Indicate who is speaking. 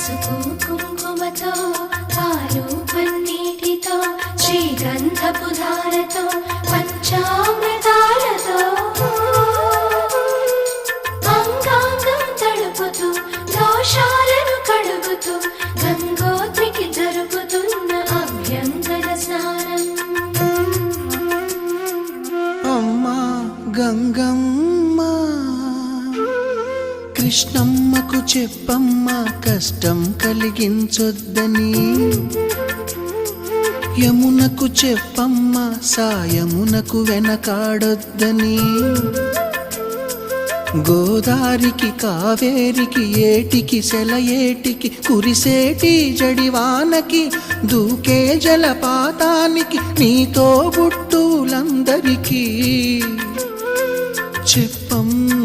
Speaker 1: పసుపు కుంకుమతో పాలు పన్నీటితో శ్రీగంధపు ధారతో పంచామృతాలతో అంగాంగం తడుపుతూ దోషాలను కడుగుతూ గంగోత్రికి జరుపుతున్న అభ్యంగన స్నానం.
Speaker 2: అమ్మా గంగమ్మ, కృష్ణమ్మకు చెప్పమ్మా కష్టం కలిగించొద్దని. యమునకు చెప్పమ్మా సాయమునకు వెనకాడొద్దని. గోదారికి కావేరికి ఏటికి సెలయేటికి కురిసేటి జడివానకి దూకే జలపాతానికి నీతో బుట్టులందరికీ చెప్పమ్మా